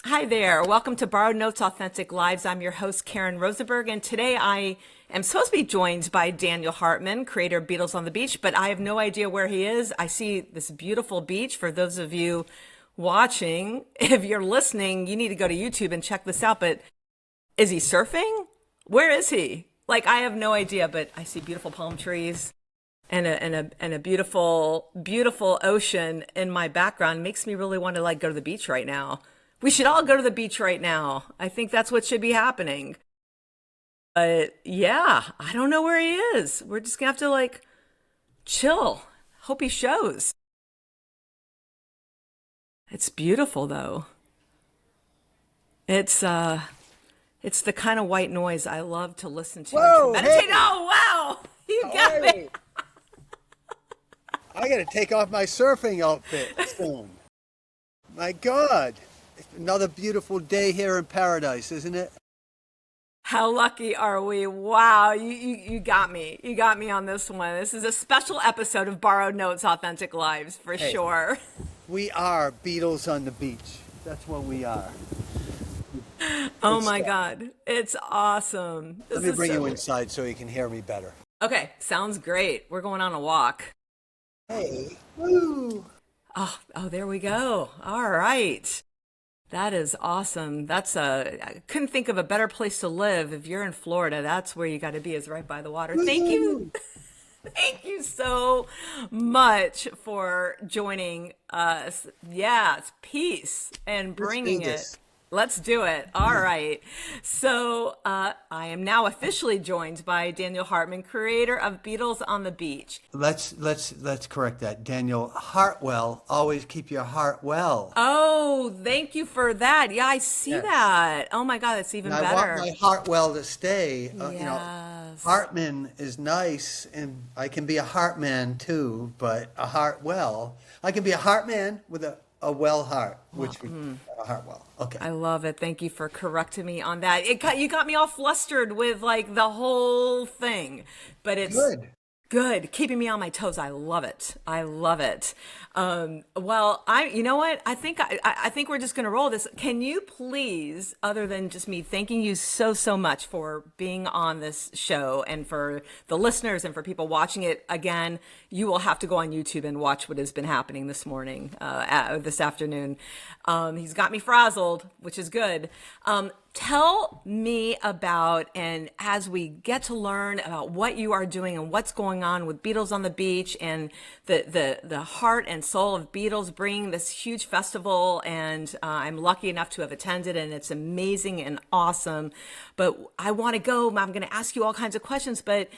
Hi there. Welcome to Borrowed Notes Authentic Lives. I'm your host, Karyn Rosenberg, and today I am supposed to be joined by Daniel Hartwell, creator of Beatles on the Beach, but I have no idea where he is. I see this beautiful beach. For those of you watching, if you're listening, you need to go to YouTube and check this out. But is he surfing? Where is he? Like, I have no idea, but I see beautiful palm trees and a beautiful, beautiful ocean in my background. Makes me really want to like go to the beach right now. We should all go to the beach right now. I think that's what should be happening. But yeah, I don't know where he is. We're just gonna have to like chill. Hope he shows. It's beautiful though. It's uh it's the kind of white noise I love to listen to and to Whoa, meditate. hey, Oh wow! You how got are me. you? I gotta take off my surfing outfit soon. My God, it's another beautiful day here in paradise, isn't it? How lucky are we? Wow, you got me. You got me on this one. This is a special episode of Borrowed Notes Authentic Lives for Hey, sure. we are Beatles on the beach. That's what we are. Oh Good my stuff. God. It's awesome. Let This me is bring you so inside so you can hear me better. okay. Sounds great. We're going on a walk. Hey, woo! Oh, there we go. All right. That is awesome. I couldn't think of a better place to live. If you're in Florida, that's where you got to be, is right by the water. Thank you. Woo! Thank you so much for joining us. Yeah, it's peace and Let's do bringing it. this. Let's do it. All right. So I am now officially joined by Daniel Hartman, creator of Beatles on the Beach. Let's correct that. Daniel Hartwell, always keep your heart well. Oh, thank you for that. Yeah, I see Yes. that. Oh my God, that's And even I want better. my Hartwell to stay. Yes. Hartman is nice, and I can be a Hartman too, but a Hartwell. I can be a Hartman with a well heart, which would a Hartwell. Okay. I love it. Thank you for correcting me on that. You got me all flustered with like the whole thing, but it's Good. good, keeping me on my toes. I love it. I love it. You know what? I think we're just gonna roll this. Can you please, other than just me thanking you so much for being on this show and for the listeners and for people watching it again, you will have to go on YouTube and watch what has been happening this morning, this afternoon. He's got me frazzled, which is good. Tell me about, and as we get to learn about what you are doing and what's going on with Beatles on the Beach and the heart and soul of Beatles bringing this huge festival. And I'm lucky enough to have attended, and it's amazing and awesome. But I want to go. I'm going to ask you all kinds of questions, but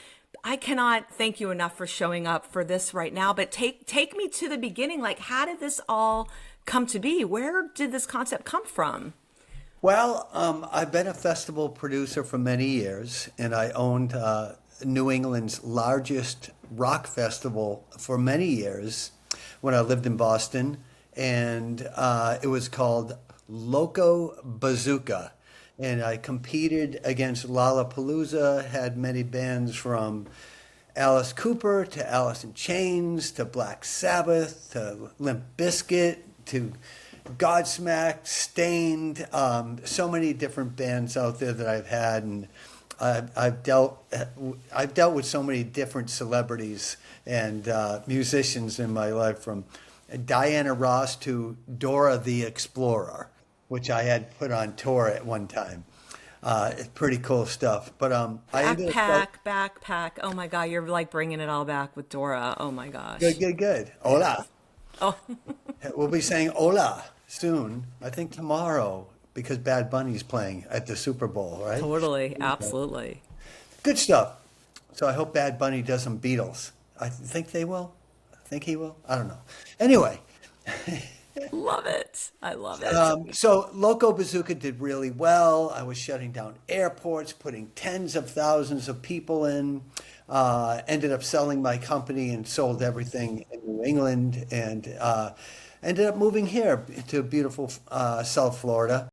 I cannot thank you enough for showing up for this right now. But take me to the beginning. Like, how did this all come to be? Where did this concept come from? Well, I've been a festival producer for many years, and I owned New England's largest rock festival for many years when I lived in Boston, and it was called Loco Bazooka. And I competed against Lollapalooza, had many bands from Alice Cooper to Alice in Chains to Black Sabbath to Limp Bizkit to Godsmack, Stained, so many different bands out there that I've had, and I've dealt with so many different celebrities and musicians in my life, from Diana Ross to Dora the Explorer, which I had put on tour at one time. It's pretty cool stuff. But I ended up Backpack. Oh my God, you're like bringing it all back with Dora. Oh my gosh. good. Hola. Oh, We'll be saying hola soon. I think tomorrow, because Bad Bunny's playing at the Super Bowl, right? totally. Absolutely. Good stuff. So I hope Bad Bunny does some Beatles. I think they will. I think he will. I don't know. Anyway, Love it. I love it. so Loco Bazooka did really well. I was shutting down airports, putting tens of thousands of people in. Ended up selling my company and sold everything in New England, and ended up moving here to beautiful South Florida.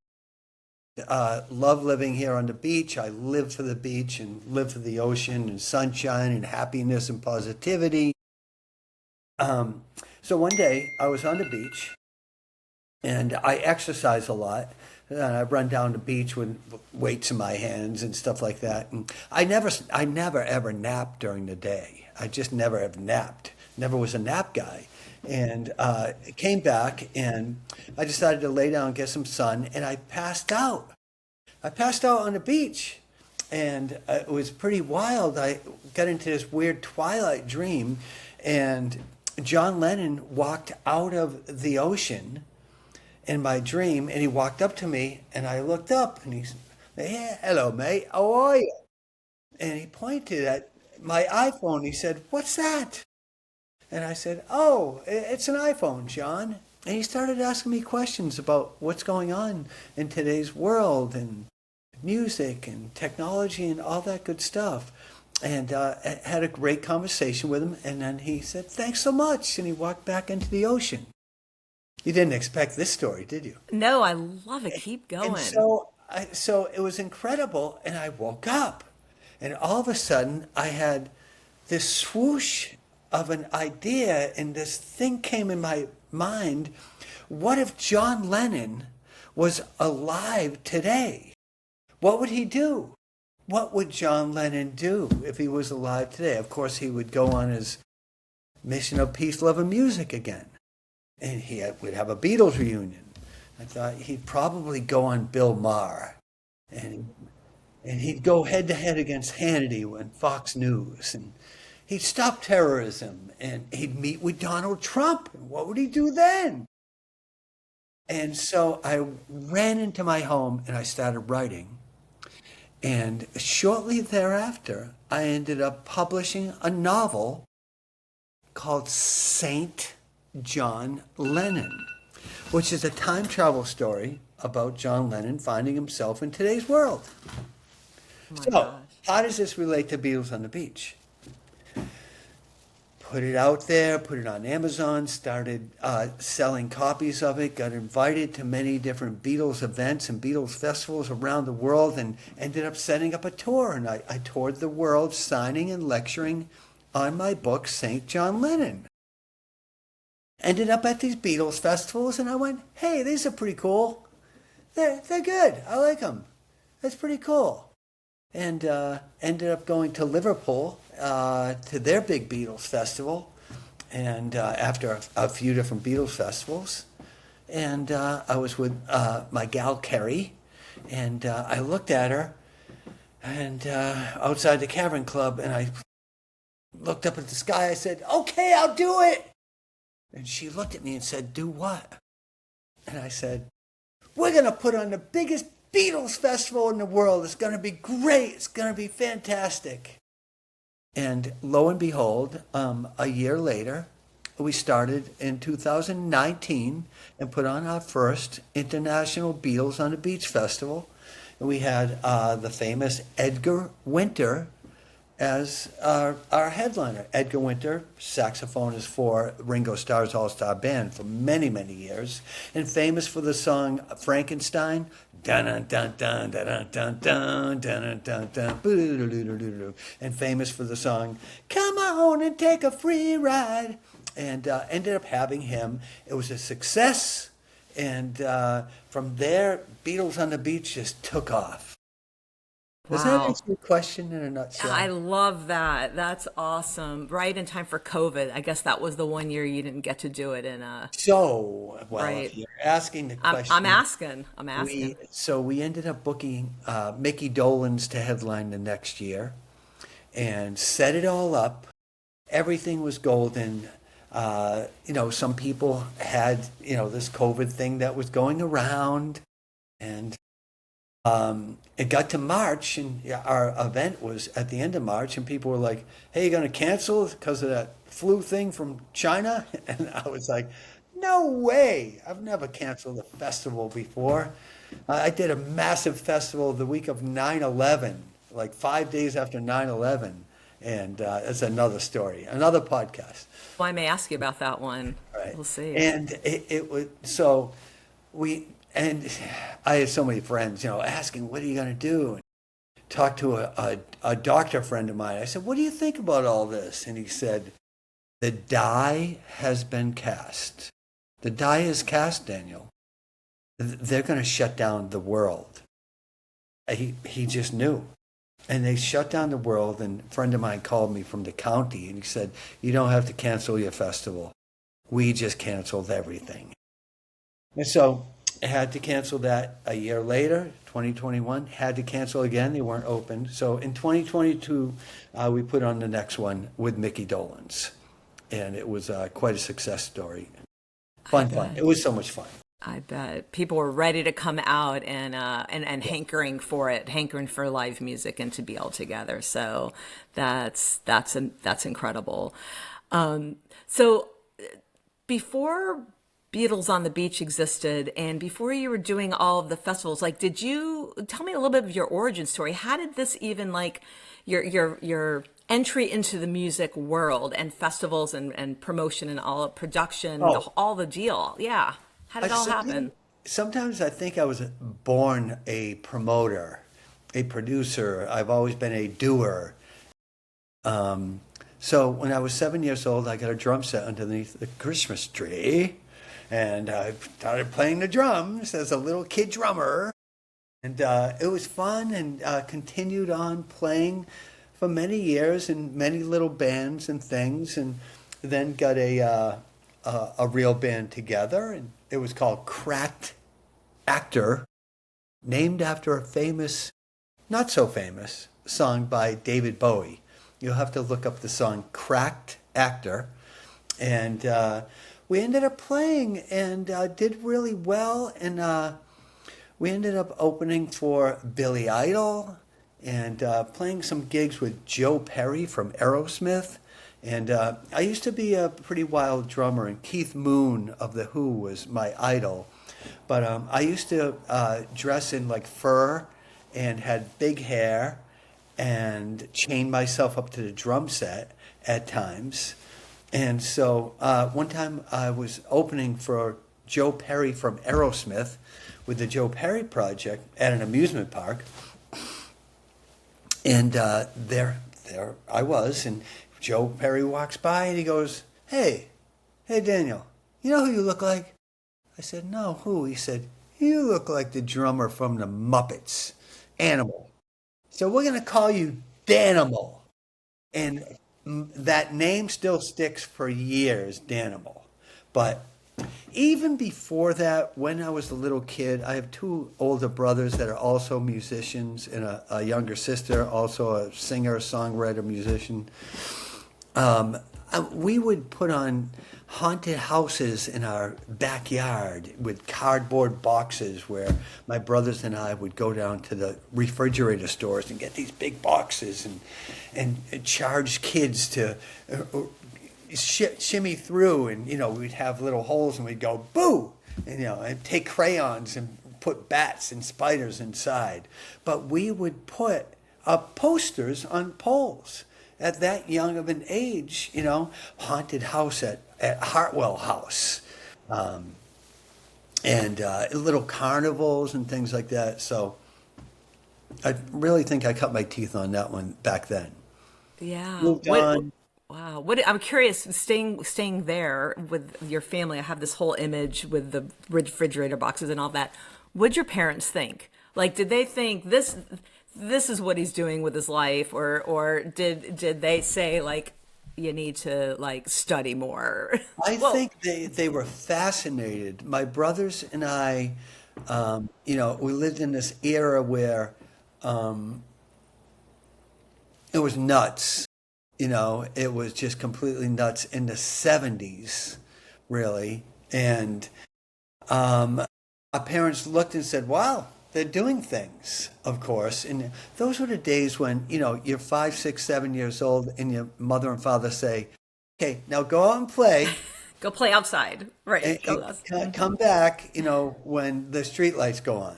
Love living here on the beach. I live for the beach and live for the ocean and sunshine and happiness and positivity. So one day I was on the beach and I exercise a lot. And I run down the beach with weights in my hands and stuff like that. And I never ever napped during the day. I just never have napped. Never was a nap guy. And came back and I decided to lay down and get some sun, and I passed out. I passed out on the beach, and it was pretty wild. I got into this weird twilight dream, and John Lennon walked out of the ocean in my dream, and he walked up to me, and I looked up, and he said, "Yeah, hello, mate. How are you?" And he pointed at my iPhone. He said, "What's that?" And I said, "Oh, it's an iPhone, John." And he started asking me questions about what's going on in today's world and music and technology and all that good stuff. And had a great conversation with him. And then he said, "Thanks so much." And he walked back into the ocean. You didn't expect this story, did you? No, I love it. Keep And going. so it was incredible. And I woke up. And all of a sudden, I had this swoosh of an idea, and this thing came in my mind. What if John Lennon was alive today? What would he do? What would John Lennon do if he was alive today? Of course, he would go on his mission of peace, love, and music again. And would have a Beatles reunion. I thought he'd probably go on Bill Maher. And, and he'd go head to head against Hannity and Fox News. And he'd stop terrorism. And he'd meet with Donald Trump. And what would he do then? And so I ran into my home and I started writing. And shortly thereafter, I ended up publishing a novel called Saint John Lennon, which is a time travel story about John Lennon finding himself in today's world. Oh my So, gosh. how does this relate to Beatles on the Beach? Put it out there, put it on Amazon, started selling copies of it, got invited to many different Beatles events and Beatles festivals around the world, and ended up setting up a tour. And I toured the world signing and lecturing on my book, St. John Lennon. Ended up at these Beatles festivals, and I went, "Hey, these are pretty cool. They're good. I like them. That's pretty cool." And ended up going to Liverpool to their big Beatles festival, and after a few different Beatles festivals, and I was with my gal Carrie, and I looked at her, and outside the Cavern Club, and I looked up at the sky. I said, "Okay, I'll do it." And she looked at me and said, "Do what?" And I said, "We're going to put on the biggest Beatles festival in the world. It's going to be great. It's going to be fantastic." And lo and behold, a year later, we started in 2019 and put on our first International Beatles on the Beach Festival. And we had the famous Edgar Winter as our headliner. Edgar Winter, saxophonist for Ringo Starr's All-Star Band for many, many years, and famous for the song Frankenstein. Dun dun dun dun dun dun dun dun dun dun, and famous for the song "Come On and Take a Free Ride," and ended up having him. It was a success, and from there, Beatles on the Beach just took off. Does that Wow. answer your question in a nutshell? I love that. That's awesome. Right in time for COVID. I guess that was the one year you didn't get to do it in So, well, right. if you're asking the I'm question, asking. I'm asking. we ended up booking Mickey Dolenz to headline the next year, and set it all up. Everything was golden. Some people had this COVID thing that was going around, and it got to March, and our event was at the end of March, and people were like, "Hey, you going to cancel because of that flu thing from China?" And I was like, "No way. I've never canceled a festival before." I did a massive festival the week of 9/11, like 5 days after 9/11. And that's another story, another podcast. Well, I may ask you about that one. Right. We'll see. And it was, so and I had so many friends, asking, "What are you going to do?" And talked to a doctor friend of mine. I said, "What do you think about all this?" And he said, "The die has been cast. The die is cast, Daniel. they're going to shut down the world. He just knew. And they shut down the world, and a friend of mine called me from the county, and he said, you don't have to cancel your festival. We just canceled everything. And so I had to cancel that a year later, 2021, had to cancel again. They weren't open. So in 2022, we put on the next one with Mickey Dolenz. And it was quite a success story. Fun. It was so much fun. I bet people were ready to come out and hankering for it, hankering for live music and to be all together. So that's incredible. So before Beatles on the Beach existed, and before you were doing all of the festivals, like, did you tell me a little bit of your origin story? How did this even, like, your entry into the music world and festivals and promotion and all production, Oh, all the deal? Yeah. How did it all happen? sometimes I think I was born a promoter, a producer. I've always been a doer. So when I was 7 years old, I got a drum set underneath the Christmas tree, and I started playing the drums as a little kid drummer. And it was fun, and continued on playing for many years in many little bands and things, and then got a real band together, and it was called Cracked Actor, named after a famous, not so famous, song by David Bowie. You'll have to look up the song Cracked Actor. And we ended up playing and did really well. And we ended up opening for Billy Idol and playing some gigs with Joe Perry from Aerosmith. And I used to be a pretty wild drummer, and Keith Moon of The Who was my idol. But I used to dress in like fur and had big hair and chain myself up to the drum set at times. And so one time I was opening for Joe Perry from Aerosmith with the Joe Perry Project at an amusement park. And there I was, and Joe Perry walks by and he goes, hey Daniel, you know who you look like? I said, no, who? He said, you look like the drummer from the Muppets, Animal. So we're going to call you Danimal. And that name still sticks for years, Danimal. But even before that, when I was a little kid, I have two older brothers that are also musicians, and a younger sister, also a singer, songwriter, musician. We would put on haunted houses in our backyard with cardboard boxes, where my brothers and I would go down to the refrigerator stores and get these big boxes and charge kids to shimmy through, and we'd have little holes and we'd go boo, and take crayons and put bats and spiders inside. But we would put up posters on poles at that young of an age, haunted house at Hartwell House, and little carnivals and things like that. So I really think I cut my teeth on that one back then. Yeah. Moved on. Wow. I'm curious, staying there with your family. I have this whole image with the refrigerator boxes and all that. What'd your parents think? Like, did they think this is what he's doing with his life, or did they say, like, you need to, like, study more? I Well, think they were fascinated. My brothers and I, we lived in this era where it was nuts. It was just completely nuts in the 70s, really. And our parents looked and said, wow, they're doing things, of course. And those were the days when, you're 5, 6, 7 years old, and your mother and father say, okay, now go out and play, go play outside. Right. Go and come back, when the street lights go on.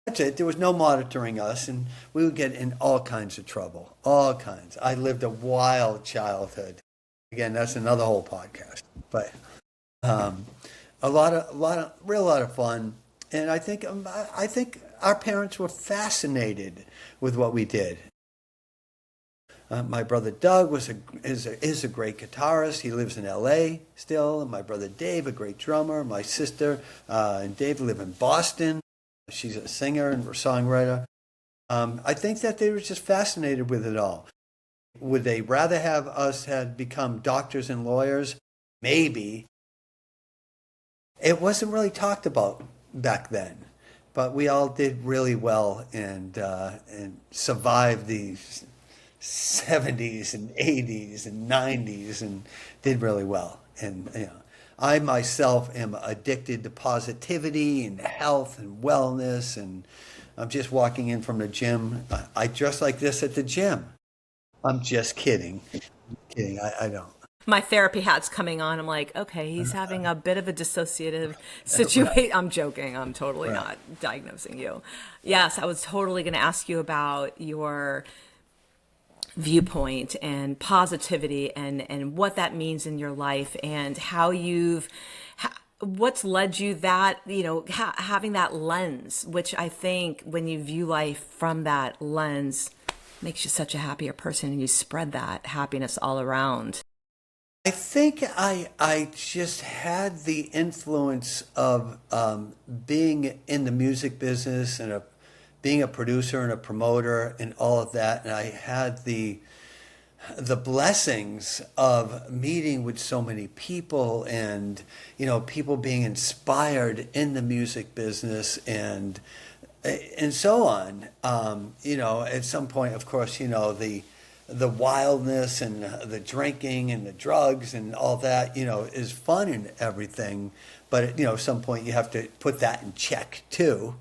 That's it. There was no monitoring us, and we would get in all kinds of trouble. All kinds. I lived a wild childhood. Again, that's another whole podcast. But a lot of fun. And I think our parents were fascinated with what we did. My brother Doug is a great guitarist. He lives in L.A. still. And my brother Dave, a great drummer. My sister and Dave live in Boston. She's a singer and songwriter. I think that they were just fascinated with it all. Would they rather have us had become doctors and lawyers? Maybe. It wasn't really talked about back then, but we all did really well and survived the 70s and 80s and 90s and did really well. And I myself am addicted to positivity and health and wellness, and I'm just walking in from the gym. I dress like this at the gym. I'm just kidding. I don't. My therapy hat's coming on. I'm like, okay, he's having a bit of a dissociative situation. I'm joking. I'm totally not diagnosing you. Yes, I was totally going to ask you about your viewpoint and positivity and what that means in your life and how what's led you that, having that lens, which I think when you view life from that lens makes you such a happier person and you spread that happiness all around. I think I just had the influence of being in the music business and being a producer and a promoter and all of that, and I had the blessings of meeting with so many people and people being inspired in the music business and so on. At some point, of course, the wildness and the drinking and the drugs and all that, is fun and everything. But, at some point you have to put that in check too.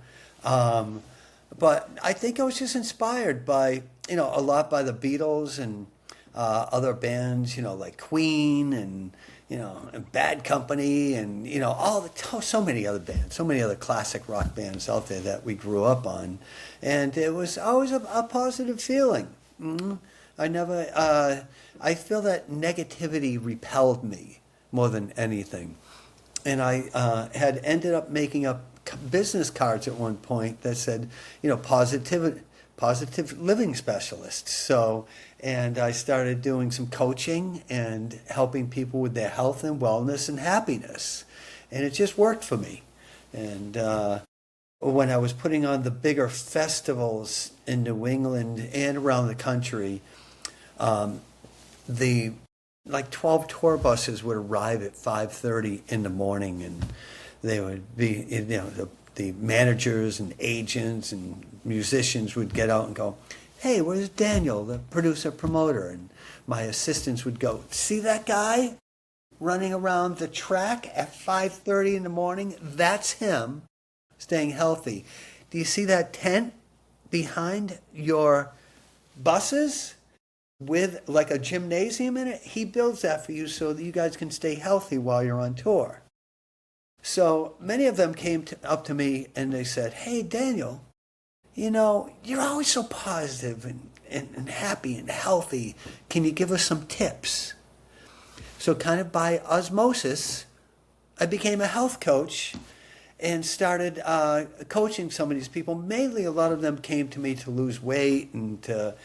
But I think I was just inspired by, a lot by the Beatles and other bands, like Queen and, and Bad Company and, so many other bands, so many other classic rock bands out there that we grew up on. And it was always a positive feeling. Mm-hmm. I feel that negativity repelled me more than anything. And I had ended up making up business cards at one point that said, positive living specialists. So, and I started doing some coaching and helping people with their health and wellness and happiness. And it just worked for me. And when I was putting on the bigger festivals in New England and around the country, the 12 tour buses would arrive at 5:30 in the morning, and they would be, the managers and agents and musicians would get out and go, "Hey, where's Daniel, the producer promoter?" And my assistants would go, "See that guy running around the track at 5:30 in the morning? That's him staying healthy. Do you see that tent behind your buses with like a gymnasium in it? He builds that for you so that you guys can stay healthy while you're on tour." So many of them came up to me and they said, "Hey, Daniel, you're always so positive and happy and healthy. Can you give us some tips?" So kind of by osmosis, I became a health coach and started coaching some of these people. Mainly, a lot of them came to me to lose weight and to,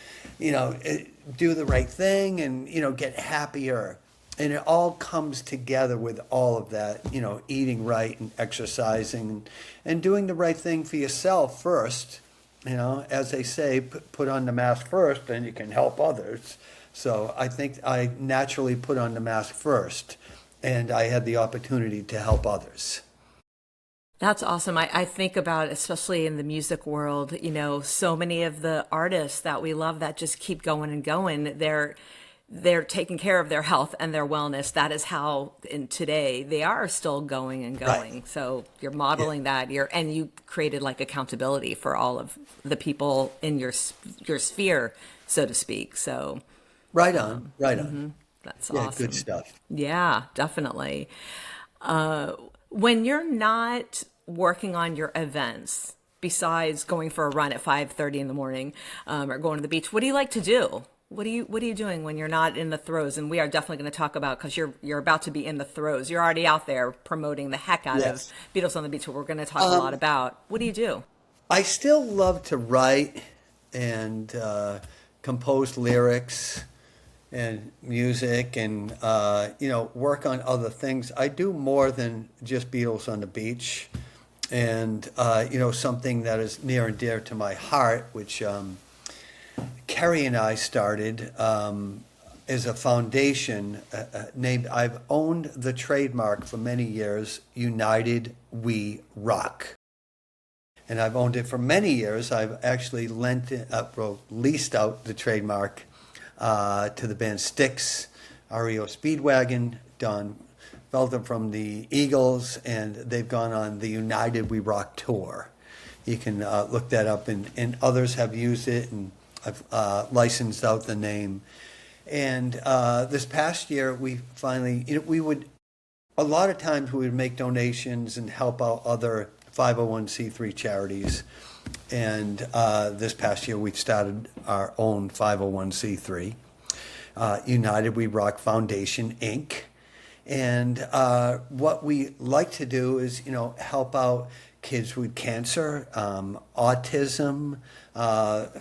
do the right thing and, get happier. And it all comes together with all of that, eating right and exercising and doing the right thing for yourself first. As they say, put on the mask first, then you can help others. So I think I naturally put on the mask first, and I had the opportunity to help others. That's awesome. I think about, especially in the music world, so many of the artists that we love that just keep going and going, they're taking care of their health and their wellness. That is how in today they are still going and going. Right. So you're modeling that, and you created like accountability for all of the people in your sphere, so to speak. So right on. Mm-hmm. That's awesome. Good stuff. Yeah, definitely. When you're not working on your events, besides going for a run at 5:30 in the morning, or going to the beach, what do you like to do? What are you doing when you're not in the throes? And we are definitely going to talk about, because you're about to be in the throes. You're already out there promoting the heck out of Beatles on the Beach, what we're going to talk a lot about. What do you do? I still love to write and compose lyrics and music and, work on other things. I do more than just Beatles on the Beach. And, something that is near and dear to my heart, which Kerry and I started, is a foundation named, I've owned the trademark for many years, United We Rock. And I've owned it for many years. I've actually leased out the trademark to the band Styx, REO Speedwagon, Don Feltham from the Eagles, and they've gone on the United We Rock tour. You can look that up, and others have used it, and I've licensed out the name. And this past year, we finally, a lot of times we would make donations and help out other 501c3 charities. And this past year, we started our own 501c3, United We Rock Foundation, Inc. And what we like to do is, help out kids with cancer, autism,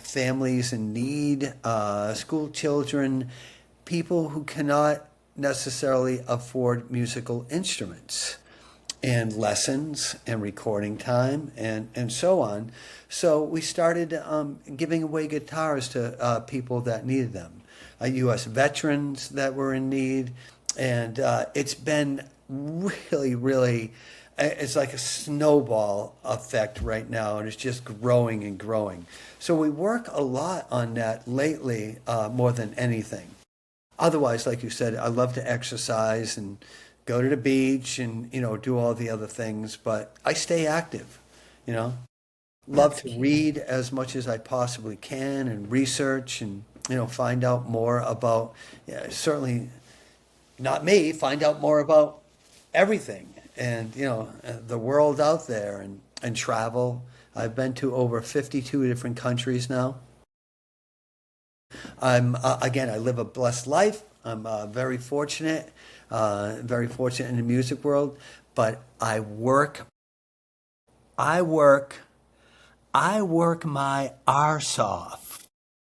families in need, school children, people who cannot necessarily afford musical instruments, and lessons and recording time and so on. So we started giving away guitars to people that needed them, U.S. veterans that were in need. And it's been really, really, it's like a snowball effect right now, and it's just growing and growing. So we work a lot on that lately, more than anything. Otherwise, like you said, I love to exercise and go to the beach and, do all the other things, but I stay active, Love to read as much as I possibly can and research and, find out more about, certainly not me, find out more about everything and, the world out there and travel. I've been to over 52 different countries now. Again, I live a blessed life. I'm very fortunate in the music world, but I work my arse off.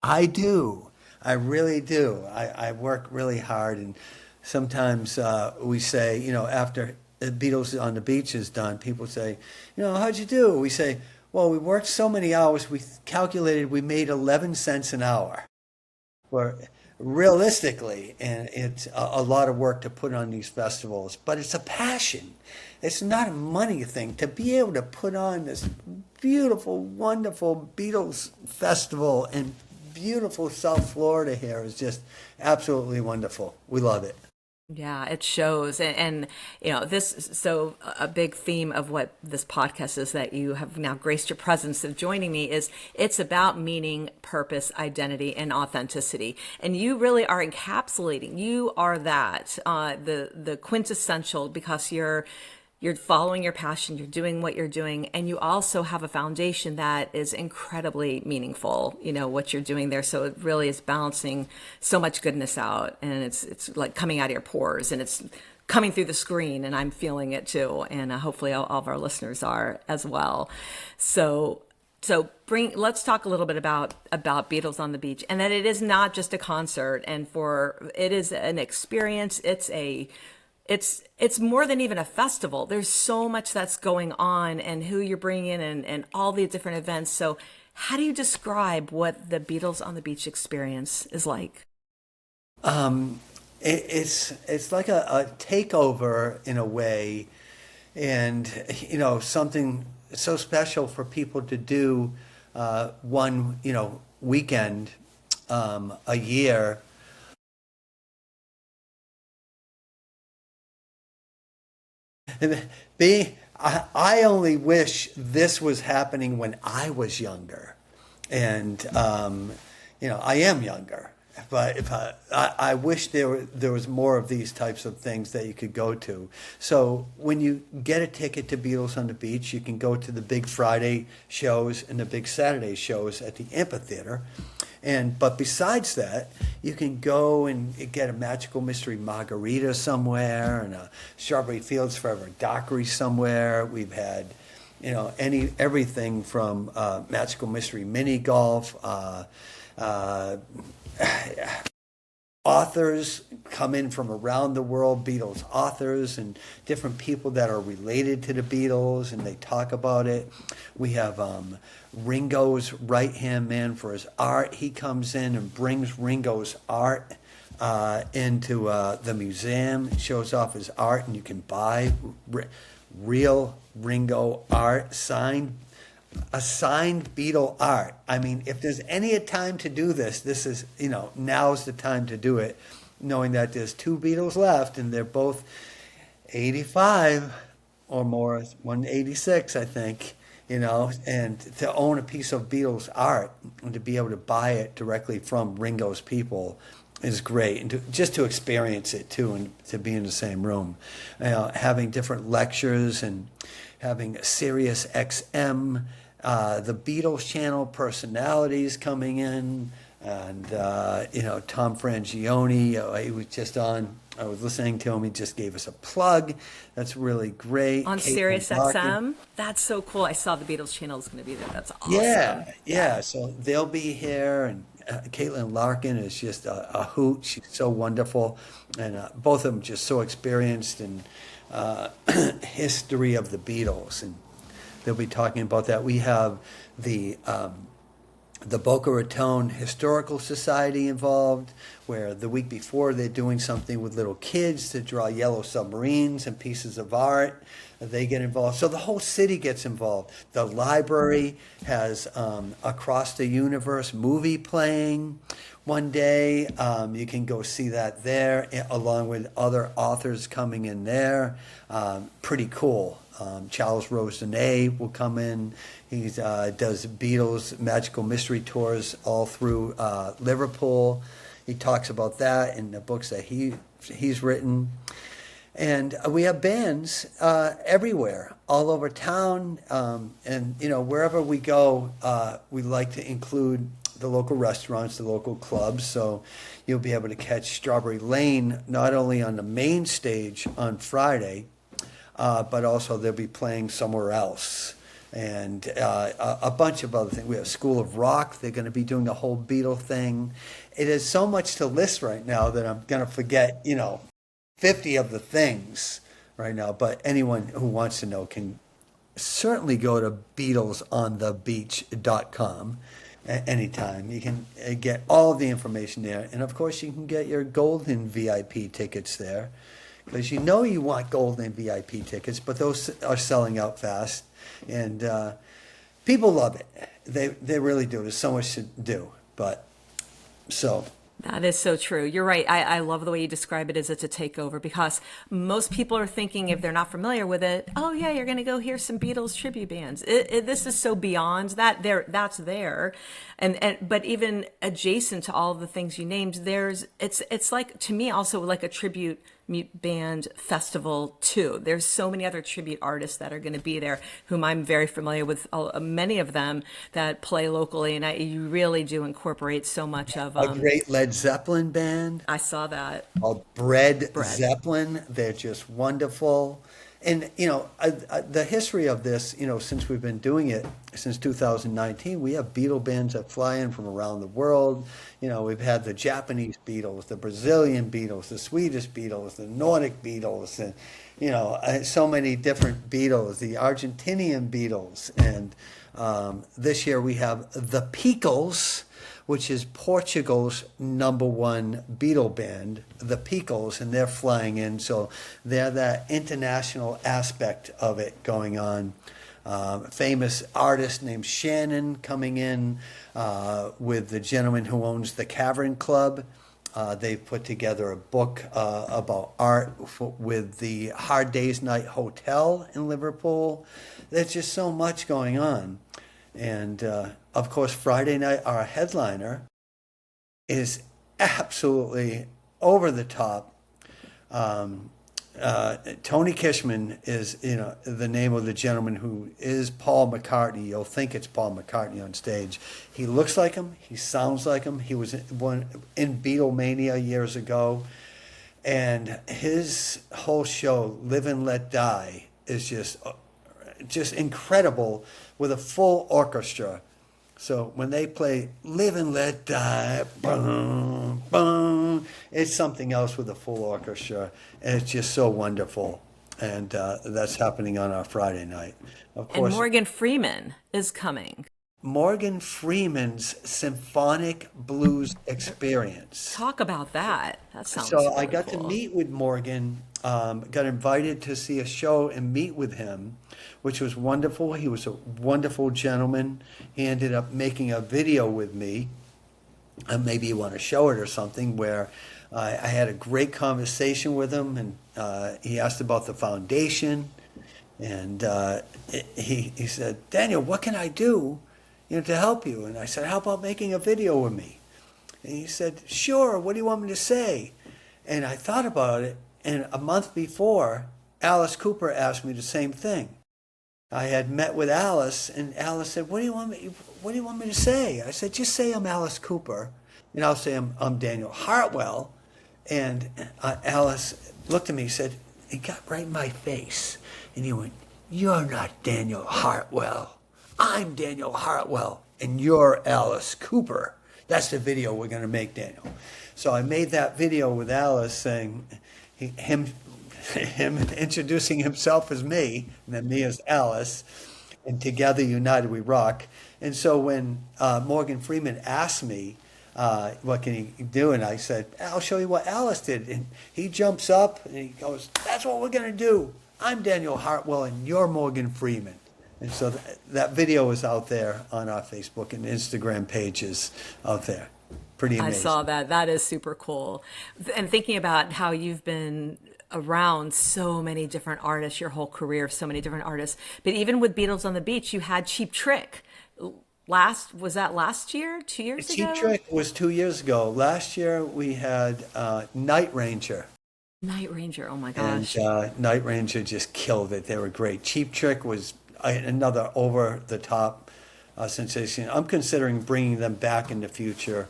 I do. I really do. I work really hard, and sometimes we say, after the Beatles on the Beach is done, people say, how'd you do? We say, well, we worked so many hours, we calculated we made 11 cents an hour. Or realistically, and it's a lot of work to put on these festivals, but it's a passion. It's not a money thing. To be able to put on this beautiful, wonderful Beatles festival in beautiful South Florida here is just absolutely wonderful. We love it. Yeah, it shows. And a big theme of what this podcast is that you have now graced your presence of joining me is it's about meaning, purpose, identity, and authenticity. And you really are encapsulating, you are that, the quintessential, because you're following your passion, you're doing what you're doing, and you also have a foundation that is incredibly meaningful, what you're doing there. So it really is balancing so much goodness out, and it's like coming out of your pores, and it's coming through the screen, and I'm feeling it too. And hopefully all of our listeners are as well. So let's talk a little bit about Beatles on the Beach, and that it is not just a concert, and it is an experience. It's more than even a festival. There's so much that's going on, and who you're bringing in, and all the different events. So how do you describe what the Beatles on the Beach experience is like? It's like a takeover in a way, and something so special for people to do one weekend a year. I only wish this was happening when I was younger, and I am younger, but I wish there was more of these types of things that you could go to. So when you get a ticket to Beatles on the Beach, you can go to the big Friday shows and the big Saturday shows at the amphitheater. But besides that, you can go and get a magical mystery margarita somewhere, and a Strawberry Fields Forever daiquiri somewhere. We've had everything from Magical Mystery Mini Golf. Uh, Authors come in from around the world, Beatles authors and different people that are related to the Beatles, and they talk about it. We have Ringo's right-hand man for his art. He comes in and brings Ringo's art into the museum, shows off his art, and you can buy real Ringo art, signed Beatle art. I mean, if there's any time to do this, this is, now's the time to do it, knowing that there's two Beatles left and they're both 85 or more, 186, I think, and to own a piece of Beatles art and to be able to buy it directly from Ringo's people is great, and just to experience it too, and to be in the same room, having different lectures and having Sirius XM, the Beatles channel personalities coming in, and Tom Frangione, he was just on. I was listening to him. He just gave us a plug. That's really great. On Sirius XM, that's so cool. I saw the Beatles channel is going to be there. That's awesome. Yeah. So they'll be here, and Caitlin Larkin is just a hoot. She's so wonderful, and both of them just so experienced in history of the Beatles, and they'll be talking about that. We have the Boca Raton Historical Society involved, where the week before they're doing something with little kids to draw yellow submarines and pieces of art. They get involved. So the whole city gets involved. The library has Across the Universe movie playing one day. You can go see that there, along with other authors coming in there. Pretty cool. Charles Rosenet will come in. He does Beatles Magical Mystery Tours all through Liverpool. He talks about that in the books that he's written. And we have bands everywhere, all over town. And, wherever we go, we like to include the local restaurants, the local clubs. So you'll be able to catch Strawberry Lane not only on the main stage on Friday, but also they'll be playing somewhere else. And a bunch of other things. We have School of Rock. They're going to be doing the whole Beatle thing. It is so much to list right now that I'm going to forget, 50 of the things right now. But anyone who wants to know can certainly go to BeatlesOnTheBeach.com anytime. You can get all of the information there. And, of course, you can get your golden VIP tickets there. Because you want golden VIP tickets, but those are selling out fast. And people love it. They really do. There's so much to do. That is so true. You're right. I love the way you describe it as it's a takeover, because most people are thinking, if they're not familiar with it, oh yeah, you're going to go hear some Beatles tribute bands. This is so beyond that. That's there, but even adjacent to all the things you named, it's like, to me, also like a tribute band festival too. There's so many other tribute artists that are going to be there, whom I'm very familiar with, many of them that play locally, and you really do incorporate so much of a great Led Zeppelin band. I saw that. Called Bread Zeppelin. They're just wonderful. And, the history of this, since we've been doing it since 2019, we have Beatle bands that fly in from around the world. We've had the Japanese Beatles, the Brazilian Beatles, the Swedish Beatles, the Nordic Beatles, and, so many different Beatles, the Argentinian Beatles. And this year we have the Beatles, which is Portugal's #1 Beatle band, the Beatles, and they're flying in. So they're that international aspect of it going on. Famous artist named Shannon coming in with the gentleman who owns the Cavern Club. They've put together a book about art with the Hard Day's Night Hotel in Liverpool. There's just so much going on. And, of course, Friday night, our headliner is absolutely over the top. Tony Kishman is, the name of the gentleman who is Paul McCartney. You'll think it's Paul McCartney on stage. He looks like him. He sounds like him. He was in Beatlemania years ago. And his whole show, Live and Let Die, is just just incredible with a full orchestra. So when they play Live and Let Die, boom, boom, it's something else with a full orchestra, and it's just so wonderful. And that's happening on our Friday night. Of And course, Morgan Freeman is coming. Morgan Freeman's Symphonic Blues Experience. Talk about that. That sounds So I really got to cool. meet with Morgan, got invited to see a show and meet with him, which was wonderful. He was a wonderful gentleman. He ended up making a video with me. Maybe you want to show it or something, where I had a great conversation with him, and he asked about the foundation, and he said, Daniel, what can I do, to help you? And I said, how about making a video with me? And he said, sure, what do you want me to say? And I thought about it, and a month before, Alice Cooper asked me the same thing. I had met with Alice, and Alice said, what do you want me to say? I said, just say I'm Alice Cooper, and I'll say I'm Daniel Hartwell. And Alice looked at me and said, he got right in my face, and he went, you're not Daniel Hartwell. I'm Daniel Hartwell, and you're Alice Cooper. That's the video we're going to make, Daniel. So I made that video with Alice saying, him introducing himself as me, and then me as Alice, and together united we rock. And so when Morgan Freeman asked me, what can he do? And I said, I'll show you what Alice did. And he jumps up and he goes, that's what we're going to do. I'm Daniel Hartwell and you're Morgan Freeman. And so that video is out there on our Facebook and Instagram pages out there. Pretty amazing. I saw that. That is super cool. And thinking about how you've been around so many different artists, your whole career, so many different artists. But even with Beatles on the Beach, you had Cheap Trick. Was that last year? 2 years ago? Cheap Trick was 2 years ago. Last year we had Night Ranger. Night Ranger. Oh my And gosh. Night Ranger just killed it. They were great. Cheap Trick was another over-the-top sensation. I'm considering bringing them back in the future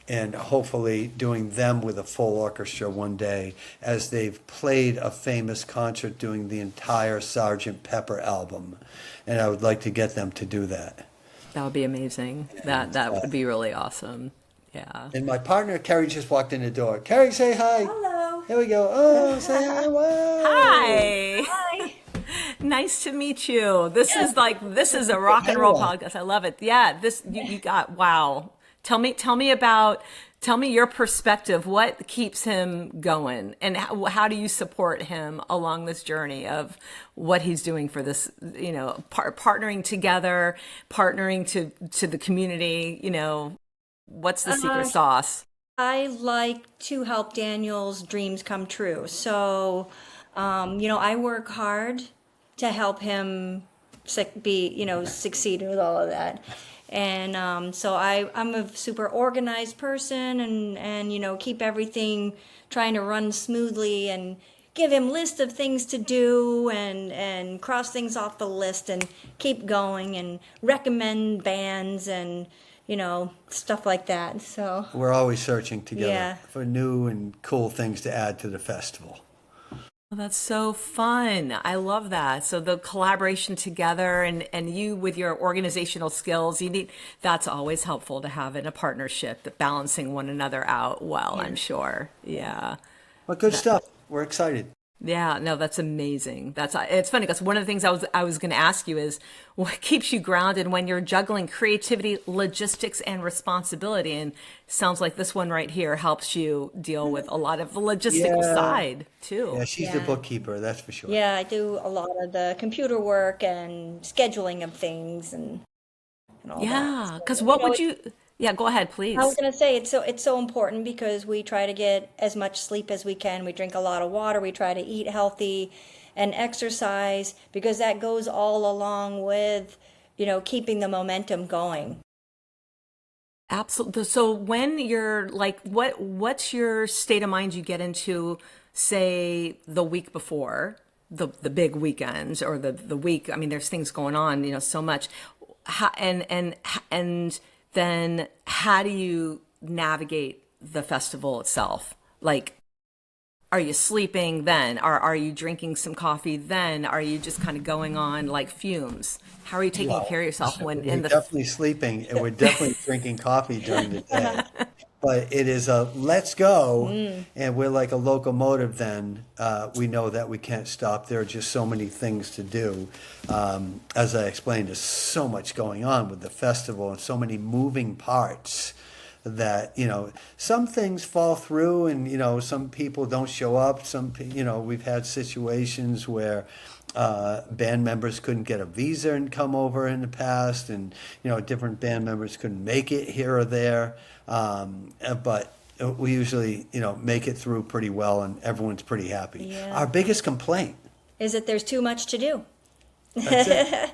and hopefully doing them with a full orchestra one day, as they've played a famous concert doing the entire Sgt. Pepper album. And I would like to get them to do that. That would be amazing. That would be really awesome. Yeah. And my partner, Carrie, just walked in the door. Carrie, say hi. Hello. Here we go. Oh, say hi. Wow. Hi. Hi. Nice to meet you. This is a rock and roll podcast. I love it. Yeah, you got wow. Tell me your perspective. What keeps him going, and how do you support him along this journey of what he's doing for this? Partnering together, partnering to the community. What's the secret sauce? I like to help Daniel's dreams come true. So, I work hard to help him succeed with all of that. And so I'm a super organized person, and keep everything trying to run smoothly, and give him lists of things to do, and cross things off the list and keep going, and recommend bands and stuff like that. So We're always searching together Yeah. for new and cool things to add to the festival. Well, that's so fun. I love that. So the collaboration together, and you with your organizational skills, that's always helpful to have in a partnership, that balancing one another out well, I'm sure. Yeah. Well, good stuff. We're excited. Yeah, no, that's amazing. It's funny because one of the things I was going to ask you is what keeps you grounded when you're juggling creativity, logistics, and responsibility. And sounds like this one right here helps you deal with a lot of the logistical Yeah. side too. Yeah, she's the Yeah. bookkeeper, that's for sure. yeah, I do a lot of the computer work and scheduling of things and all that. Yeah, because So, what would you? Yeah, go ahead, please. I was gonna say it's so important because we try to get as much sleep as we can. We drink a lot of water. We try to eat healthy and exercise because that goes all along with keeping the momentum going. Absolutely. So when you're like, what's your state of mind you get into, say, the week before the big weekends, or the week? I mean, there's things going on, so much. And then how do you navigate the festival itself? Like, Are you sleeping then? Are you drinking some coffee then? Are you just kind of going on like fumes? How are you taking Well, care of yourself when we're in the definitely sleeping and we're definitely drinking coffee during the day. But it is a let's go, and we're like a locomotive then. We know that we can't stop. There are just so many things to do. As I explained, there's so much going on with the festival and so many moving parts that, some things fall through and, some people don't show up. We've had situations where band members couldn't get a visa and come over in the past, and different band members couldn't make it here or there. But we usually make it through pretty well, and everyone's pretty happy. Yeah. Our biggest complaint. Is that there's too much to do. That's it.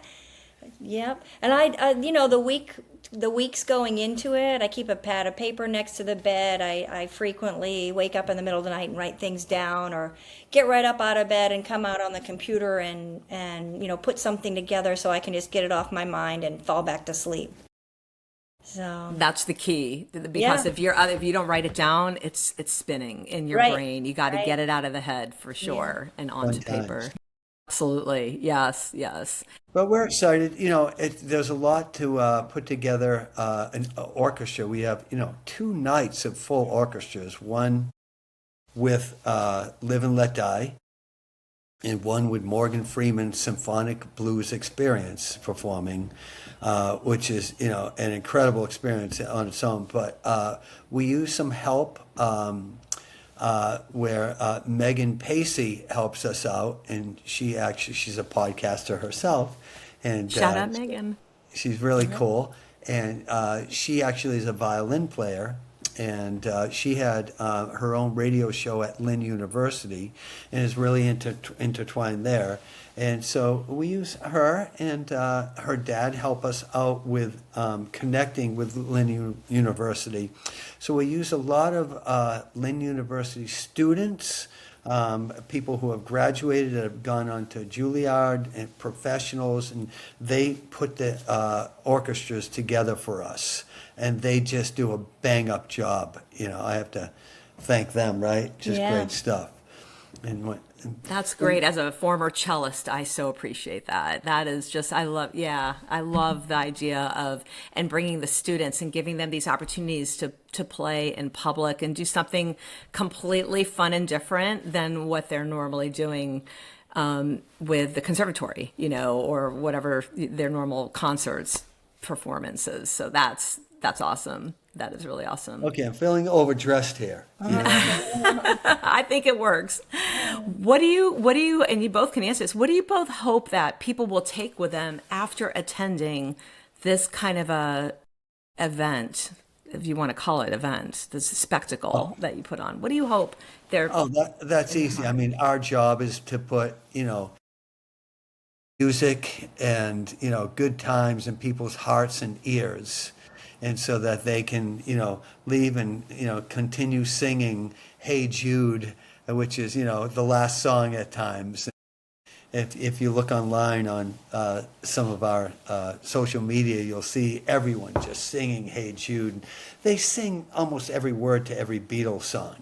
Yep. And the weeks going into it, I keep a pad of paper next to the bed. I frequently wake up in the middle of the night and write things down, or get right up out of bed and come out on the computer and put something together so I can just get it off my mind and fall back to sleep. So That's the key, because Yeah. if you don't write it down, it's spinning in your Right, brain. You got to right. get it out of the head for sure and onto Fun paper. times. Absolutely. Yes, yes. But we're excited. There's a lot to put together an orchestra. We have, 2 nights of full orchestras. One with Live and Let Die, and one with Morgan Freeman's Symphonic Blues Experience performing, which is, an incredible experience on its own. But we use some help where Megan Pacey helps us out, and she's a podcaster herself, and Shout out Megan. she's really cool. And she actually is a violin player, and she had her own radio show at Lynn University, and is really intertwined there. And so we use her and her dad help us out with connecting with Lynn University. So we use a lot of Lynn University students, people who have graduated that have gone on to Juilliard, and professionals, and they put the orchestras together for us. And they just do a bang up job. I have to thank them, right? Just Yeah. great stuff. And That's great. As a former cellist, I so appreciate that. That is just, I love the idea of, and bringing the students and giving them these opportunities to play in public and do something completely fun and different than what they're normally doing with the conservatory, or whatever their normal concerts performances. So that's awesome. That is really awesome. okay, I'm feeling overdressed here. I think it works. What do you, and you both can answer this, what do you both hope that people will take with them after attending this kind of a event, if you want to call it event, this spectacle that you put on? What do you hope they're, Oh, that's easy. I mean, our job is to put, music and, good times in people's hearts and ears. And so that they can, leave and, continue singing Hey Jude, which is, the last song at times. If you look online on some of our social media, you'll see everyone just singing Hey Jude. They sing almost every word to every Beatles song.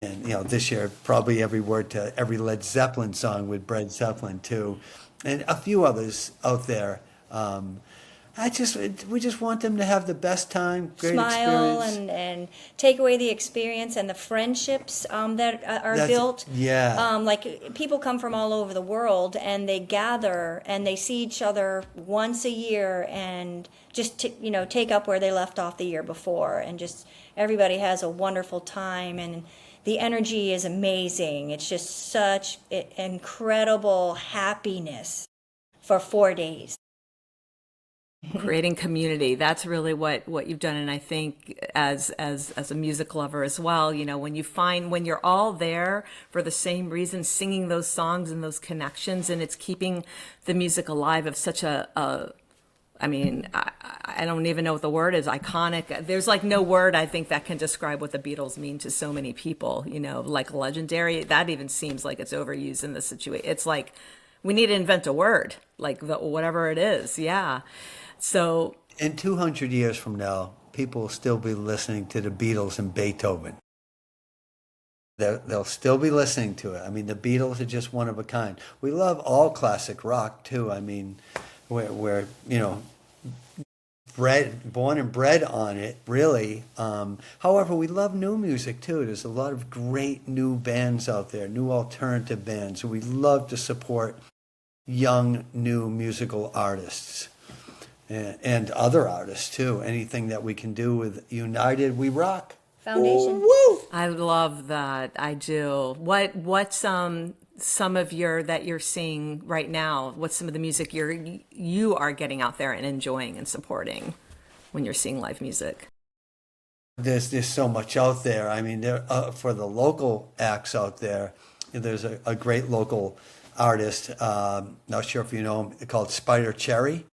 And, this year, probably every word to every Led Zeppelin song with Led Zeppelin, too. And a few others out there. We just want them to have the best time, great Smile experience. and take away the experience and the friendships that are built. Yeah. Like people come from all over the world and they gather and they see each other once a year and just take up where they left off the year before, and just everybody has a wonderful time, and the energy is amazing. It's just such incredible happiness for 4 days. creating community? That's really what you've done. And I think as a music lover as well, when you're all there for the same reason, singing those songs and those connections, and it's keeping the music alive of such I don't even know what the word is, iconic. There's like no word I think that can describe what the Beatles mean to so many people, like legendary. That even seems like it's overused in this situation. It's like we need to invent a word, like whatever it is. Yeah. So In 200 years from now, people will still be listening to the Beatles and Beethoven. They'll still be listening to it. I mean, the Beatles are just one of a kind. We love all classic rock too. I mean, we're born and bred on it, really. However, we love new music too. There's a lot of great new bands out there, new alternative bands. We love to support young, new musical artists and other artists too. Anything that we can do with United We Rock Foundation. Woo! I love that. I do. What's some of your that you're seeing right now? What's some of the music you are getting out there and enjoying and supporting when you're seeing live music? There's so much out there. I mean, for the local acts out there, there's a great local artist. Not sure if you know him, called Spider Cherry.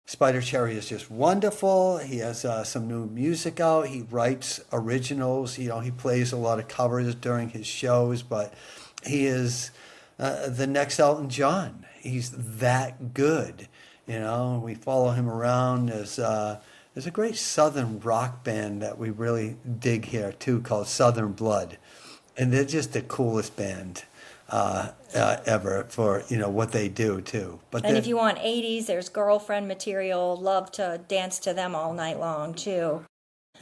Spider Cherry is just wonderful. He has some new music out. He writes originals. You know, he plays a lot of covers during his shows, but he is the next Elton John. He's that good. You know, we follow him around. There's a great Southern rock band that we really dig here too, called Southern Blood, and they're just the coolest band ever for what they do too. But And if you want 80s, there's Girlfriend material. Love to dance to them all night long too.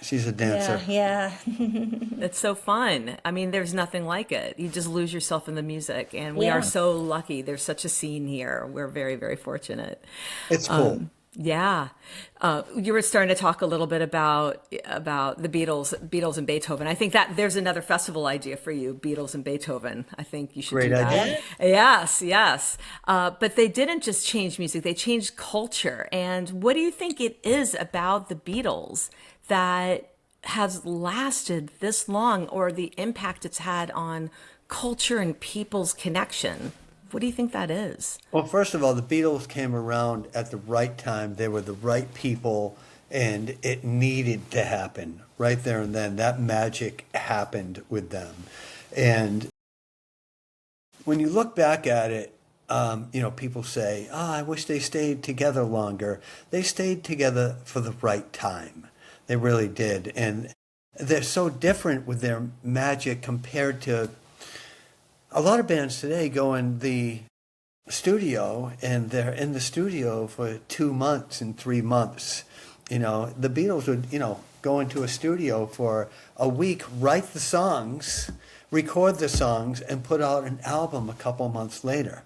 she's a dancer. Yeah. It's so fun. I mean, there's nothing like it. You just lose yourself in the music, and we Yeah. are so lucky. There's such a scene here. We're very, very fortunate. It's cool. Yeah. You were starting to talk a little bit about the Beatles and Beethoven. I think that there's another festival idea for you, Beatles and Beethoven. I think you should Great do that. idea. Yes. But they didn't just change music, they changed culture. And what do you think it is about the Beatles that has lasted this long, or the impact it's had on culture and people's connection? What do you think that is? Well, first of all, the Beatles came around at the right time. They were the right people, and it needed to happen right there and then. That magic happened with them. And when you look back at it, people say, I wish they stayed together longer. They stayed together for the right time. They really did. And they're so different with their magic compared to a lot of bands today. Go in the studio and they're in the studio for 2 months and 3 months. The Beatles would, go into a studio for a week, write the songs, record the songs, and put out an album a couple months later.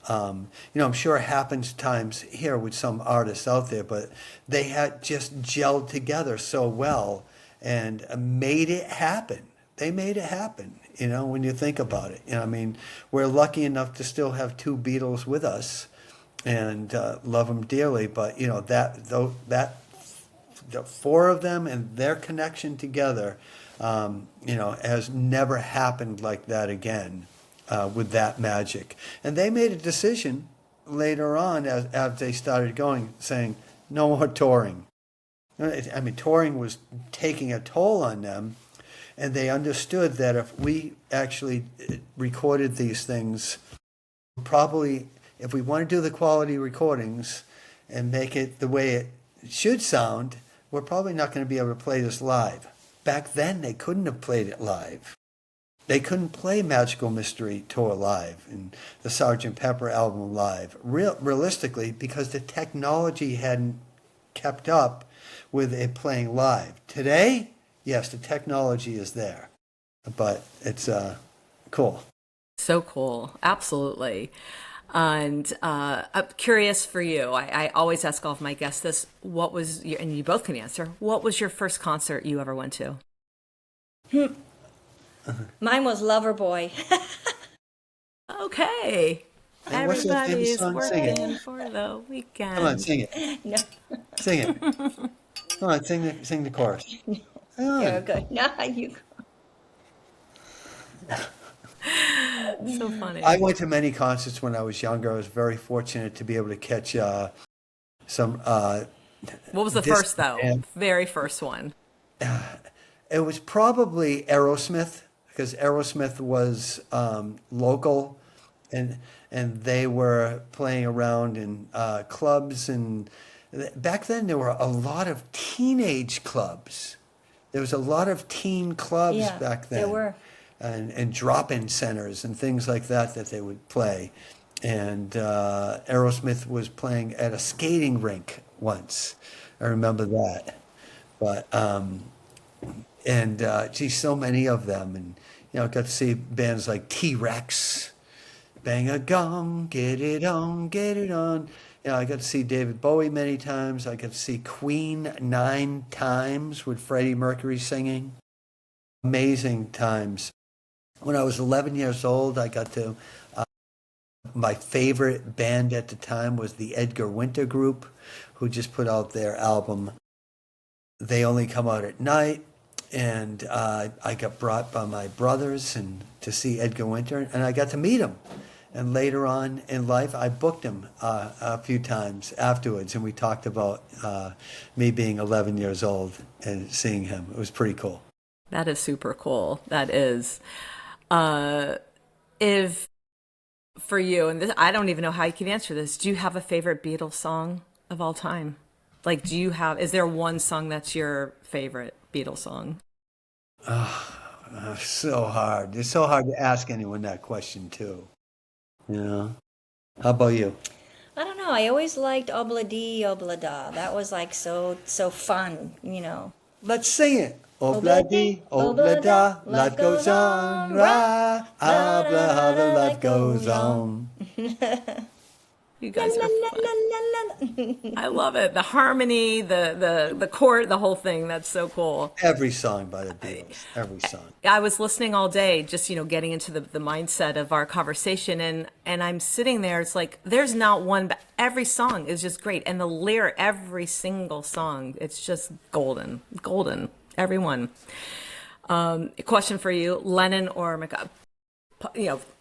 I'm sure it happens times here with some artists out there, but they had just gelled together so well and made it happen. They made it happen, when you think about it. I mean, we're lucky enough to still have 2 Beatles with us and love them dearly, but, the 4 of them and their connection together, has never happened like that again with that magic. And they made a decision later on as they started going, saying, no more touring. I mean, touring was taking a toll on them. And they understood that if we actually recorded these things, probably if we want to do the quality recordings and make it the way it should sound, we're probably not going to be able to play this live. Back then, they couldn't have played it live. They couldn't play Magical Mystery Tour live and the Sgt. Pepper album live, realistically, because the technology hadn't kept up with it playing live. Today, yes, the technology is there, but it's cool. So cool. Absolutely. And I'm curious for you. I always ask all of my guests this. What was your, and you both can answer, what was your first concert you ever went to? Mine was Loverboy. Okay. And what's that famous Everybody's song? Sing it. working for the weekend. Come on, sing it. No, Sing it. Come on, sing the chorus. Come on. you're good. No, you. So funny. I went to many concerts when I was younger. I was very fortunate to be able to catch some. What was the this first, though? band. Very first one. It was probably Aerosmith, because Aerosmith was local, and they were playing around in clubs. And back then there were a lot of teenage clubs. There was a lot of teen clubs Yeah, back then. there were. and drop-in centers and things like that they would play. And Aerosmith was playing at a skating rink once. I remember that. But geez, so many of them, and got to see bands like T-Rex, bang a gong, get it on, get it on. I got to see David Bowie many times. I got to see Queen 9 times with Freddie Mercury singing. Amazing times. When I was 11 years old, I got to. My favorite band at the time was the Edgar Winter Group, who just put out their album They Only Come Out at Night. And I got brought by my brothers and to see Edgar Winter, and I got to meet him. And later on in life, I booked him a few times afterwards, and we talked about me being 11 years old and seeing him. It was pretty cool. That is super cool. That is. If for you, and this, I don't even know how you can answer this, do you have a favorite Beatles song of all time? Like, is there one song that's your favorite Beatles song? So hard. It's so hard to ask anyone that question, too. How about you? I don't know. I always liked Obla Di, Obla Da. That was like so fun, Let's sing it. Obla di, obla da, life goes on, ra, obla how the life goes on. You guys are fun. I love it. The harmony, the chord, the whole thing. That's so cool. Every song by the Beatles. Every song. I was listening all day, just, getting into the mindset of our conversation. And I'm sitting there. It's like, there's not one, but every song is just great. And the lyric, every single song, it's just golden. Golden. Everyone. A question for you, Lennon or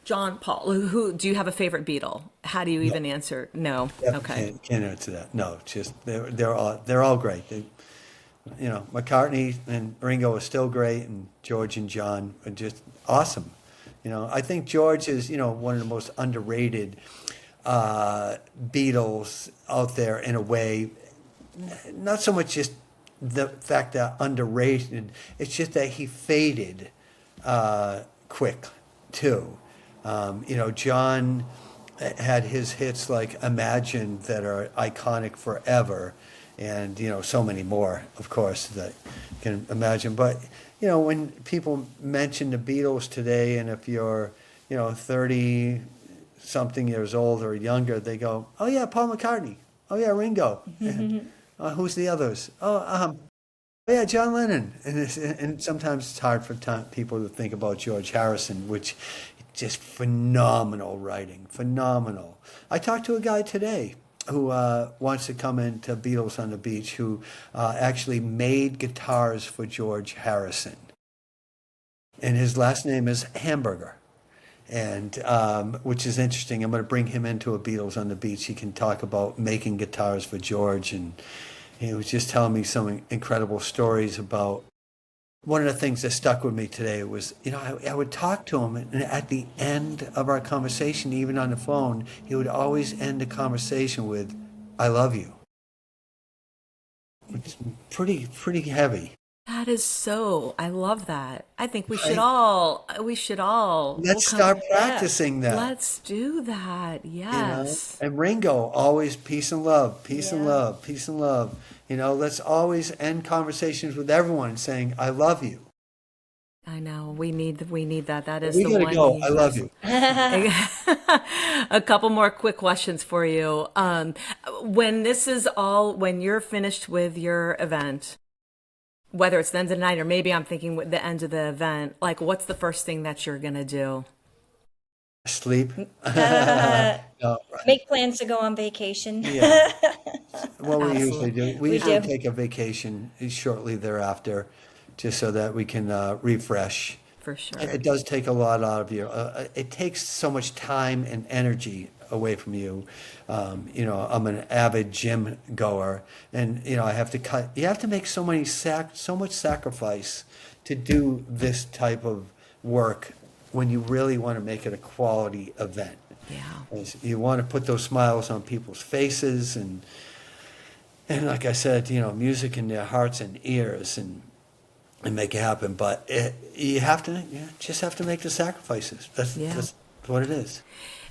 John, Paul, who do you have a favorite Beatle? How do you even answer? No. Okay. Can't answer that. No, just they're all great. McCartney and Ringo are still great, and George and John are just awesome. I think George is one of the most underrated Beatles out there in a way. Not so much just the fact that underrated, it's just that he faded quick too. John had his hits like Imagine that are iconic forever, and so many more, of course, that you can imagine. But when people mention the Beatles today, and if you're 30 something years old or younger, they go, oh yeah, Paul McCartney, oh yeah, Ringo. Who's the others? Oh yeah, John Lennon. And sometimes it's hard for people to think about George Harrison, which just phenomenal writing, phenomenal. I talked to a guy today who wants to come into Beatles on the Beach, who actually made guitars for George Harrison. And his last name is Hamburger. And which is interesting. I'm going to bring him into a Beatles on the Beach. He can talk about making guitars for George, and he was just telling me some incredible stories about. One of the things that stuck with me today was, I would talk to him, and at the end of our conversation, even on the phone, he would always end the conversation with, "I love you." It's pretty heavy. That is so. I love that. I think we should all. Let's start practicing that. Let's do that. Yes. And Ringo, always peace and love, peace and love, peace and love. Let's always end conversations with everyone saying, "I love you." I know we need that. That is We the gotta one. go. I love you. A couple more quick questions for you. When you're finished with your event, whether it's the end of the night or maybe I'm thinking with the end of the event, like what's the first thing that you're gonna do? Sleep. Make plans to go on vacation. Yeah. What we usually Absolutely. do, we usually take a vacation shortly thereafter, just so that we can refresh. For sure. It does take a lot out of you. It takes so much time and energy away from you. I'm an avid gym goer, and I have to cut. You have to make so much sacrifice to do this type of work when you really want to make it a quality event. Yeah. You want to put those smiles on people's faces, and like I said, music in their hearts and ears, and and make it happen. But you have to, just have to make the sacrifices. That's what it is.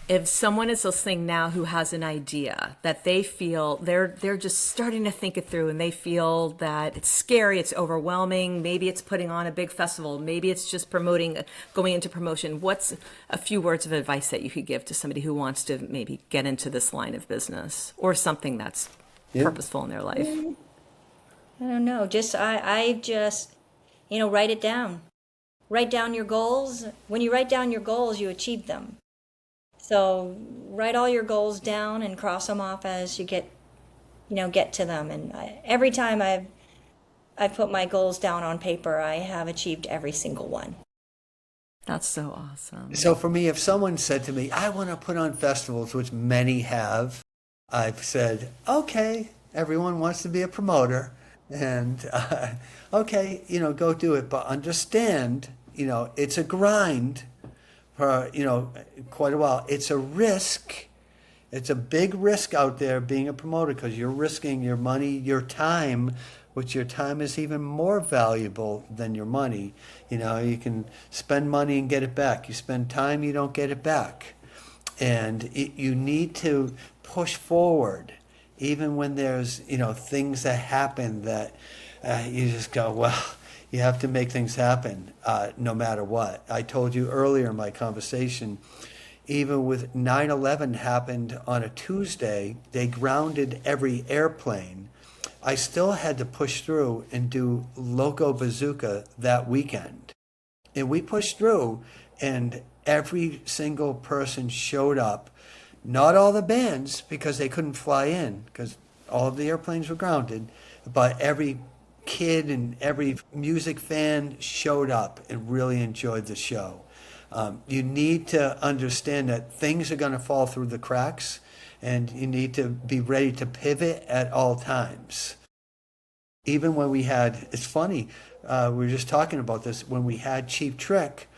If someone is listening now who has an idea that they feel they're just starting to think it through, and they feel that it's scary, it's overwhelming, maybe it's putting on a big festival, maybe it's just going into promotion, what's a few words of advice that you could give to somebody who wants to maybe get into this line of business or something that's purposeful in their life? I don't know. I just, write it down. Write down your goals. When you write down your goals, you achieve them. So write all your goals down and cross them off as you get to them. And every time I've put my goals down on paper, I have achieved every single one. That's so awesome. So for me, if someone said to me, I want to put on festivals, which many have, I've said, okay, everyone wants to be a promoter. And okay, go do it. But understand, it's a grind for, quite a while. It's a risk. It's a big risk out there being a promoter, because you're risking your money, your time, which your time is even more valuable than your money. You can spend money and get it back. You spend time, you don't get it back. And you need to push forward, even when there's, things that happen that you just go, well, you have to make things happen no matter what. I told you earlier in my conversation, even with 9/11 happened on a Tuesday, they grounded every airplane. I still had to push through and do Loco Bazooka that weekend. And we pushed through, and every single person showed up. Not all the bands, because they couldn't fly in, because all of the airplanes were grounded, but every kid and every music fan showed up and really enjoyed the show. You need to understand that things are going to fall through the cracks, and you need to be ready to pivot at all times. Even when it's funny, we were just talking about this, when we had Cheap Trick,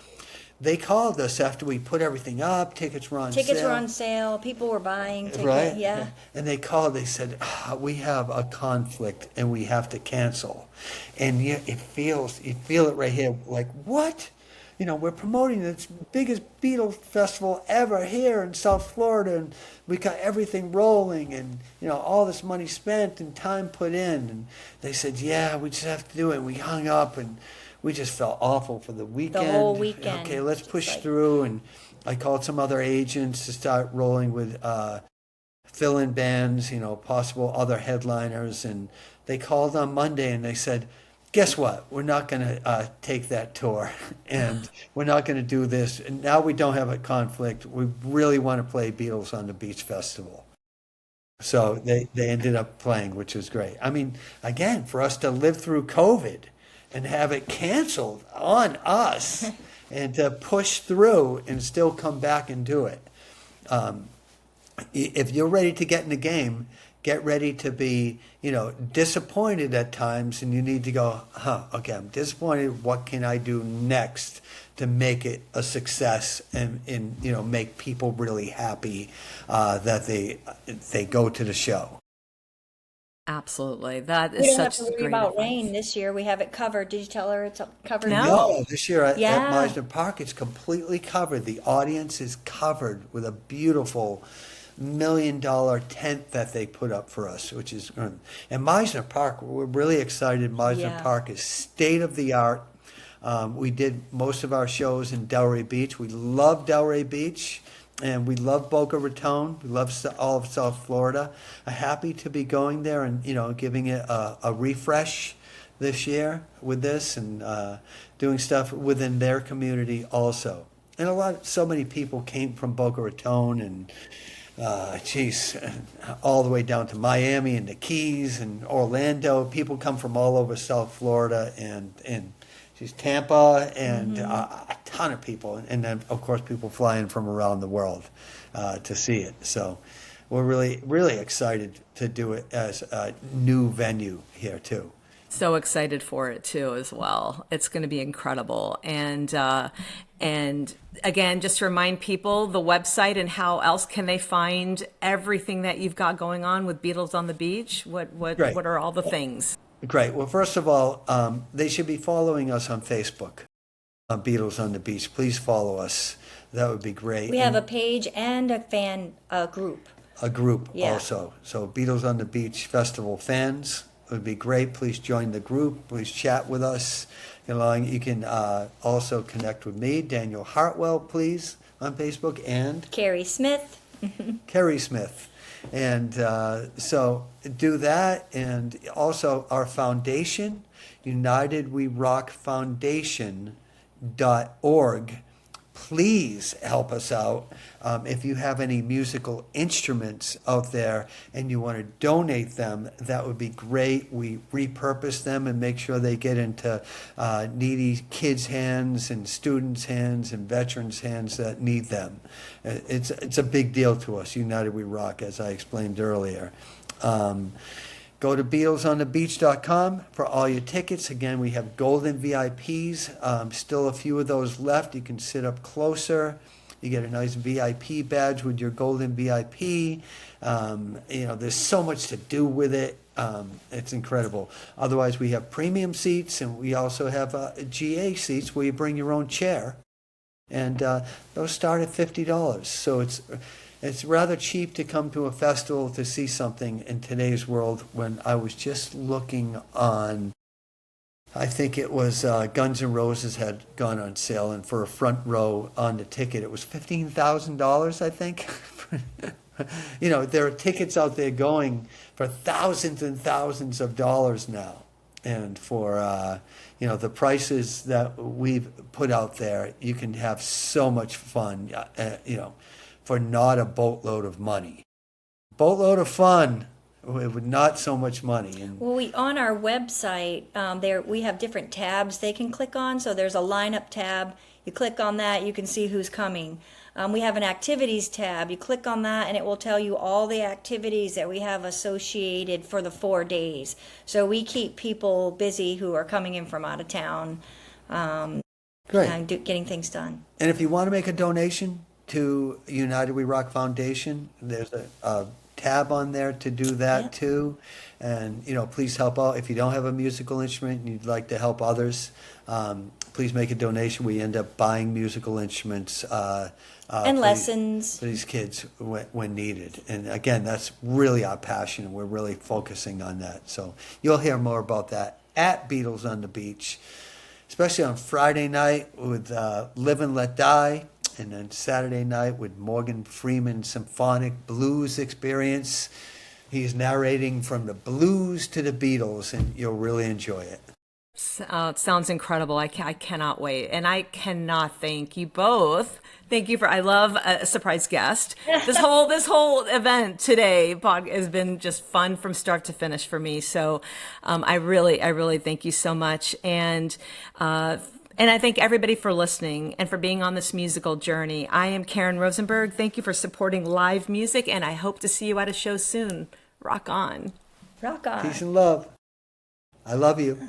they called us after we put everything up. Tickets were on sale. Tickets were on sale. People were buying tickets. Right? Yeah. And they called. They said, we have a conflict and we have to cancel. And you feel it right here. Like, what? We're promoting the biggest Beatles festival ever here in South Florida, and we got everything rolling, and all this money spent and time put in. And they said, yeah, we just have to do it. And we hung up, and we just felt awful for the weekend. The whole weekend. Okay, let's push through. And I called some other agents to start rolling with fill-in bands, possible other headliners. And they called on Monday and they said, guess what? We're not going to take that tour, and we're not going to do this. And now we don't have a conflict. We really want to play Beatles on the Beach Festival. So they ended up playing, which was great. I mean, again, for us to live through COVID and have it canceled on us and to push through and still come back and do it. If you're ready to get in the game, get ready to be, disappointed at times, and you need to go, okay, I'm disappointed. What can I do next to make it a success and make people really happy that they go to the show? Absolutely. That is We don't have such to worry great about advice. rain this year. We have it covered. Did you tell her it's covered? No. No, this year at Yeah. Meisner Park, it's completely covered. The audience is covered with a beautiful $1 million tent that they put up for us, which is, and Meisner Park, we're really excited. Meisner Park is state of the art. We did most of our shows in Delray Beach. We love Delray Beach, and we love Boca Raton. We love all of South Florida. I'm happy to be going there and giving it a refresh this year with this, and doing stuff within their community also. And so many people came from Boca Raton and all the way down to Miami and the Keys and Orlando. People come from all over South Florida and Tampa, and a ton of people. And then, of course, people fly in from around the world to see it. So we're really, really excited to do it as a new venue here, too. So excited for it too, as well. It's going to be incredible. And again, just to remind people, the website and how else can they find everything that you've got going on with Beatles on the Beach? What Right. are all the things? Great. Well, first of all, they should be following us on Facebook, Beatles on the Beach. Please follow us. That would be great. We have a And page and a fan group. a group Yeah. also. So Beatles on the Beach Festival fans would be great. Please join the group. Please chat with us. You can also connect with me, Daniel Hartwell, please, on Facebook, and Carrie Smith. Kerry Smith. And so do that. And also our foundation, United We Rock Foundation.org. Please help us out. If you have any musical instruments out there and you want to donate them, that would be great. We repurpose them and make sure they get into needy kids' hands and students' hands and veterans' hands that need them. It's a big deal to us, United We Rock, as I explained earlier. Go to BeatlesOnTheBeach.com for all your tickets. Again, we have golden VIPs. Still a few of those left. You can sit up closer. You get a nice VIP badge with your golden VIP. There's so much to do with it. It's incredible. Otherwise, we have premium seats, and we also have GA seats where you bring your own chair. And those start at $50. So it's rather cheap to come to a festival to see something in today's world. When I was just looking on, I think it was Guns N' Roses had gone on sale, and for a front row on the ticket, it was $15,000, I think. There are tickets out there going for thousands and thousands of dollars now. And for, the prices that we've put out there, you can have so much fun, for not a boatload of money. Boatload of fun with not so much money. And Well, we on our website there we have different tabs they can click on. So there's a lineup tab. You click on that, you can see who's coming. We have an activities tab. You click on that, and it will tell you all the activities that we have associated for the 4 days. So we keep people busy who are coming in from out of town, Great. and getting things done. And if you want to make a donation to United We Rock Foundation, there's a tab on there to do that Yep. too. And, please help out. If you don't have a musical instrument and you'd like to help others, please make a donation. We end up buying musical instruments And for lessons. for these kids when needed. And again, that's really our passion, and we're really focusing on that. So you'll hear more about that at Beatles on the Beach, especially on Friday night with Live and Let Die, and then Saturday night with Morgan Freeman Symphonic Blues Experience. He's narrating from the blues to the Beatles, and you'll really enjoy it. It sounds incredible. I cannot wait. And I cannot thank you both. Thank you I love a surprise guest. This whole event today has been just fun from start to finish for me. So I really thank you so much. And I thank everybody for listening and for being on this musical journey. I am Karyn Rosenberg. Thank you for supporting live music, and I hope to see you at a show soon. Rock on. Rock on. Peace and love. I love you.